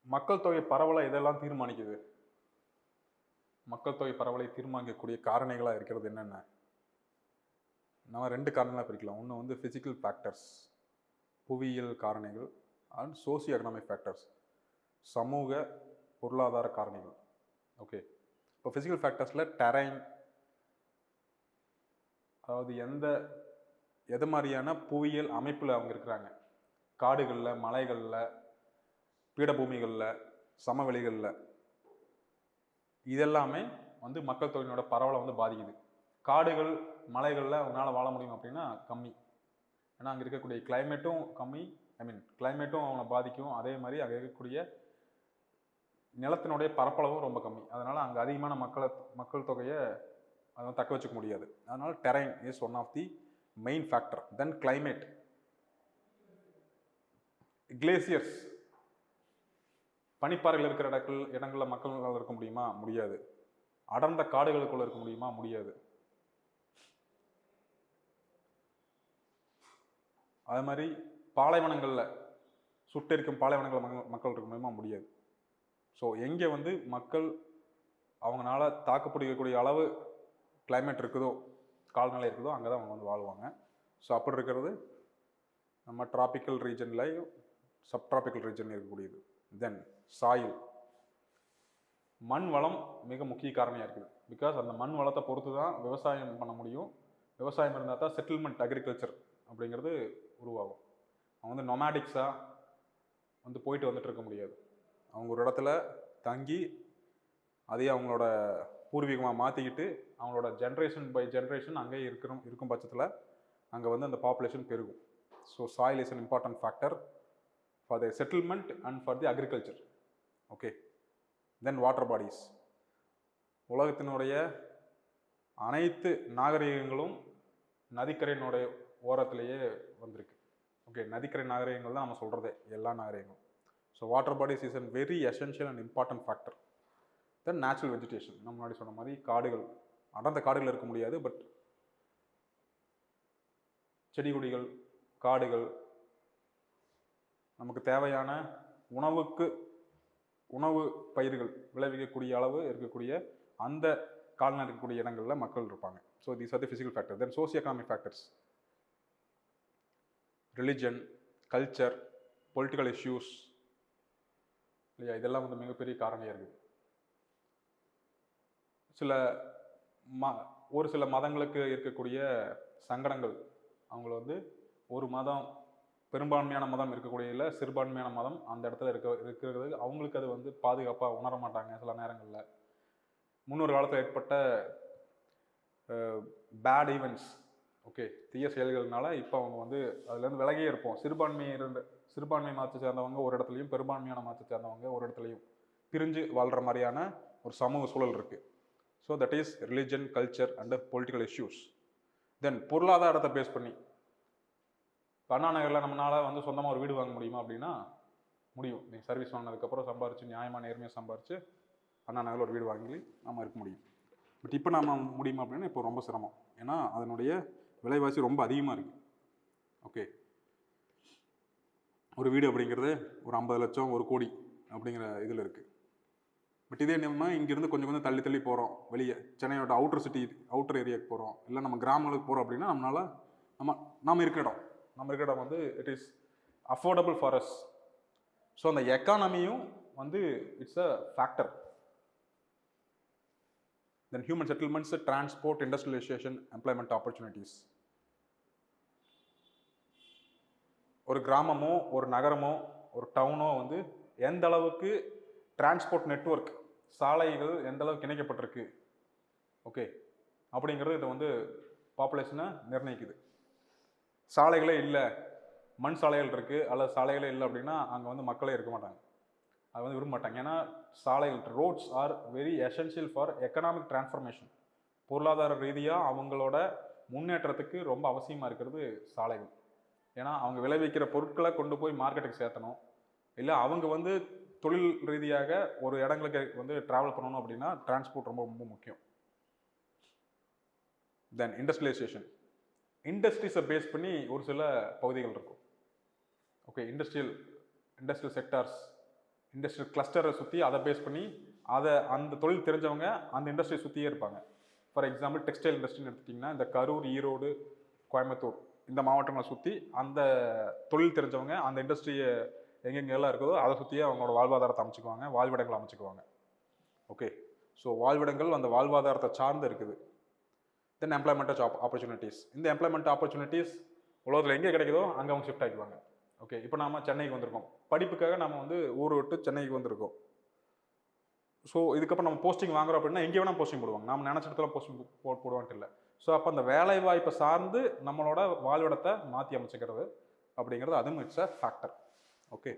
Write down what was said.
மக்கள் தொகை பரவலை இதெல்லாம் தீர்மானிக்குது. மக்கள் தொகை பரவலை தீர்மானிக்கக்கூடிய காரணிகளா இருக்கிறது என்னென்ன? நம்ம 2 காரணங்களா பிரிக்கலாம். ஒண்ணு வந்து பிசிக்கல் ஃபேக்டர்ஸ், புவியியல் காரணிகள் அண்ட் சோசியோ எக்கனாமிக் ஃபேக்டர்ஸ், சமூக பொருளாதார காரணிகள். ஓகே. இப்போ பிசிக்கல் ஃபேக்டர்ஸ்ல டெரைன், அதாவது எது மாதிரியான புவியியல் அமைப்பில் அவங்க இருக்கிறாங்க, காடுகளில், மலைகளில், பீடபூமிகளில், சமவெளிகளில், இதெல்லாமே வந்து மக்கள் தொகையினோட பரவலை வந்து பாதிக்குது. காடுகள், மலைகளில் அவங்களால வாழ முடியும் அப்படின்னா கம்மி. ஏன்னா அங்கே இருக்கக்கூடிய கிளைமேட்டும் கம்மி, கிளைமேட்டும் அவனை பாதிக்கும். அதே மாதிரி அங்கே இருக்கக்கூடிய நிலத்தினுடைய பரப்பளவும் ரொம்ப கம்மி. அதனால் அங்கே அதிகமான மக்கள் தொகையை அதை தக்க வச்சுக்க முடியாது. அதனால் terrain is one of the main factor. Then climate, glaciers, பனிப்பாறைகள் இருக்கிற இடங்களில் மக்கள் இருக்க முடியுமா? முடியாது. அடர்ந்த காடுகளுக்குள்ள இருக்க முடியுமா? முடியாது. அதே மாதிரி பாலைவனங்களில், சுட்டெரிக்கும் பாலைவனங்களில் மக்கள் இருக்க முடியுமா? முடியாது. ஸோ எங்கே வந்து மக்கள் அவங்களால தாக்குப்பிடிக்கக்கூடிய அளவு கிளைமேட் இருக்குதோ, காலநிலை இருக்குதோ, அங்கே தான் அவங்க வந்து வாழ்வாங்க. ஸோ அப்படி இருக்கிறது நம்ம டிராபிக்கல் ரீஜன்லையும் சப்ட்ராபிக்கல் ரீஜன் இருக்கக்கூடியது. தென் சாயில், மண் வளம் மிக முக்கிய காரணியாக இருக்குது. பிகாஸ் அந்த மண் வளத்தை பொறுத்து தான் விவசாயம் பண்ண முடியும். விவசாயம் இருந்தால் தான் செட்டில்மெண்ட் அக்ரிகல்ச்சர் அப்படிங்கிறது உருவாகும். அவங்க வந்து நொமேடிக்ஸாக வந்து போயிட்டு வந்துட்டு இருக்க முடியாது. அவங்க ஒரு இடத்துல தங்கி அதையே அவங்களோட பூர்வீகமாக மாற்றிக்கிட்டு அவங்களோட ஜென்ரேஷன் பை ஜென்ரேஷன் அங்கேயே இருக்கும் பட்சத்தில் அங்கே வந்து அந்த பாப்புலேஷன் பெருகும். So soil is an important factor for the settlement and for the agriculture. Okay. Then water bodies, உலகத்தினுடைய அனைத்து நாகரிகங்களும் நதிக்கரையினுடைய ஓரத்திலேயே வந்திருக்கு. ஓகே. நதிக்கரை நாகரிகங்கள் தான் நம்ம சொல்கிறதே, எல்லா நாகரிகங்களும். So water bodies is an very essential and important factor. Then natural vegetation, நம்ம முன்னாடி சொன்ன மாதிரி காடுகள், அடர்ந்த காடுகள் இருக்க முடியாது, பட் செடி கொடிகள், காடுகள், நமக்கு தேவையான உணவு பயிர்கள் விளைவிக்கக்கூடிய அளவு இருக்கக்கூடிய அந்த காலநிலை இருக்கக்கூடிய இடங்களில் மக்கள் இருப்பாங்க. So these are the physical factor. Then socio economic factors, religion, culture, political issues, இல்லையா, இதெல்லாம் வந்து மிகப்பெரிய காரணியாக இருக்குது. ஒரு சில மதங்களுக்கு இருக்கக்கூடிய சங்கடங்கள், அவங்கள வந்து ஒரு மதம், பெரும்பான்மையான மதம் இருக்கக்கூடிய இல்லை, சிறுபான்மையான மதம் அந்த இடத்துல இருக்கிறது அவங்களுக்கு அது வந்து பாதுகாப்பாக உணர மாட்டாங்க சில நேரங்களில். முன்னொரு காலத்தில் ஏற்பட்ட பேட் ஈவெண்ட்ஸ், ஓகே, தீய செயல்கள்னால இப்போ அவங்க வந்து அதுலேருந்து விலகியே இருப்போம். சிறுபான்மை மதத்தை சேர்ந்தவங்க ஒரு இடத்துலையும், பெரும்பான்மையான மதத்தை சேர்ந்தவங்க ஒரு இடத்துலையும் பிரிஞ்சு வாழ்கிற மாதிரியான ஒரு சமூக சூழல் இருக்குது. So that is religion, culture and political issues. Then பொருளாதாரத்தை பேஸ் பண்ணி, அண்ணா நகரில் நம்மளால் வந்து சொந்தமாக ஒரு வீடு வாங்க முடியுமா அப்படின்னா முடியும். நீங்கள் சர்வீஸ் வாங்கினதுக்கப்புறம் சம்பாரித்து, நியாயமாக நேர்மையாக சம்பாரித்து அண்ணா நகரில் ஒரு வீடு வாங்கி நம்ம இருக்க முடியும். பட் இப்போ நம்ம முடியுமா அப்படின்னா இப்போ ரொம்ப சிரமம். ஏன்னா அதனுடைய விலைவாசி ரொம்ப அதிகமாக இருக்குது. ஓகே. ஒரு வீடு அப்படிங்கிறது ஒரு 50 லட்சம், 1 கோடி அப்படிங்கிற இதில் இருக்குது. பட் இதே நம்ம இங்கேருந்து கொஞ்சம் கொஞ்சம் தள்ளி போகிறோம், வெளியே சென்னையோட அவுட்டர் ஏரியாவுக்கு போகிறோம், இல்லை நம்ம கிராமங்களுக்கு போகிறோம் அப்படின்னா நம்மளால் நம்ம இருக்கிற இடம் வந்து it is affordable for us. So அந்த எக்கானமியும் வந்து it's a factor. Then human settlements, transport, industrialisation, employment opportunities. ஒரு கிராமமோ, ஒரு நகரமோ, ஒரு டவுனோ வந்து எந்த அளவுக்கு டிரான்ஸ்போர்ட் நெட்வொர்க், சாலைகள் எந்த அளவுக்கு இணைக்கப்பட்டிருக்கு, ஓகே, அப்படிங்கிறது இதை வந்து பாப்புலேஷனை நிர்ணயிக்குது. சாலைகளே இல்லை, மண் சாலைகள் இருக்குது, அல்லது சாலைகளே இல்லை அப்படின்னா அங்கே வந்து மக்களே இருக்க மாட்டாங்க, அது வந்து விரும்ப மாட்டாங்க. ஏன்னா சாலைகள், roads are very essential for economic transformation. பொருளாதார ரீதியாக அவங்களோட முன்னேற்றத்துக்கு ரொம்ப அவசியமாக இருக்கிறது சாலைகள். ஏன்னா அவங்க விளைவிக்கிற பொருட்களை கொண்டு போய் மார்க்கெட்டுக்கு சேர்த்தணும், இல்லை அவங்க வந்து தொழில் ரீதியாக ஒரு இடங்களுக்கு வந்து ட்ராவல் பண்ணணும் அப்படின்னா டிரான்ஸ்போர்ட் ரொம்ப ரொம்ப முக்கியம். தென் இண்டஸ்ட்ரியலைசேஷன், இண்டஸ்ட்ரீஸை பேஸ் பண்ணி ஒரு சில பகுதிகள் இருக்கும். ஓகே. இண்டஸ்ட்ரியல் செக்டார்ஸ், இண்டஸ்ட்ரியல் கிளஸ்டரை சுற்றி அதை பேஸ் பண்ணி அந்த தொழில் தெரிஞ்சவங்க அந்த இண்டஸ்ட்ரியை சுற்றியே இருப்பாங்க. ஃபார் எக்ஸாம்பிள் டெக்ஸ்டைல் இண்டஸ்ட்ரின்னு எடுத்துட்டிங்கன்னா இந்த கரூர், ஈரோடு, கோயம்புத்தூர் இந்த மாவட்டங்களை சுற்றி அந்த தொழில் தெரிஞ்சவங்க அந்த இண்டஸ்ட்ரியை எங்கெங்கெல்லாம் இருக்குதோ அதை சுற்றியே அவங்களோட வாழ்வாதாரத்தை அமைச்சுக்குவாங்க, வாழ்விடங்களை அமைச்சுக்குவாங்க. ஓகே, ஸோ வாழ்விடங்கள் அந்த வாழ்வாதாரத்தை சார்ந்து இருக்குது. தென் எம்ப்ளாய்மெண்ட் ஆப்பர்ச்சுனிட்டிஸ். இந்த எம்ப்ளாய்மெண்ட் ஆப்பர்ச்சுனிட்டிஸ் உலகத்தில் எங்கே கிடைக்குதோ அங்கே அவங்க ஷிஃப்ட் ஆகிக்குவாங்க. ஓகே, இப்போ நம்ம சென்னைக்கு வந்திருக்கோம், படிப்புக்காக நம்ம வந்து ஊரை விட்டு சென்னைக்கு வந்திருக்கோம். ஸோ இதுக்கப்புறம் நம்ம போஸ்டிங் வாங்குறோம் அப்படின்னா எங்கே வேணால் போஸ்டிங் போடுவாங்க, நம்ம நினச்ச இடத்துல போஸ்டிங் போடுவான்ட்டு இல்லை. ஸோ அப்போ அந்த வேலை வாய்ப்பை சார்ந்து நம்மளோட வாழ்விடத்தை மாற்றி அமைச்சிக்கிறது அப்படிங்கிறது அதுவும் இட்ஸ் அ ஃபேக்டர். ஓகே.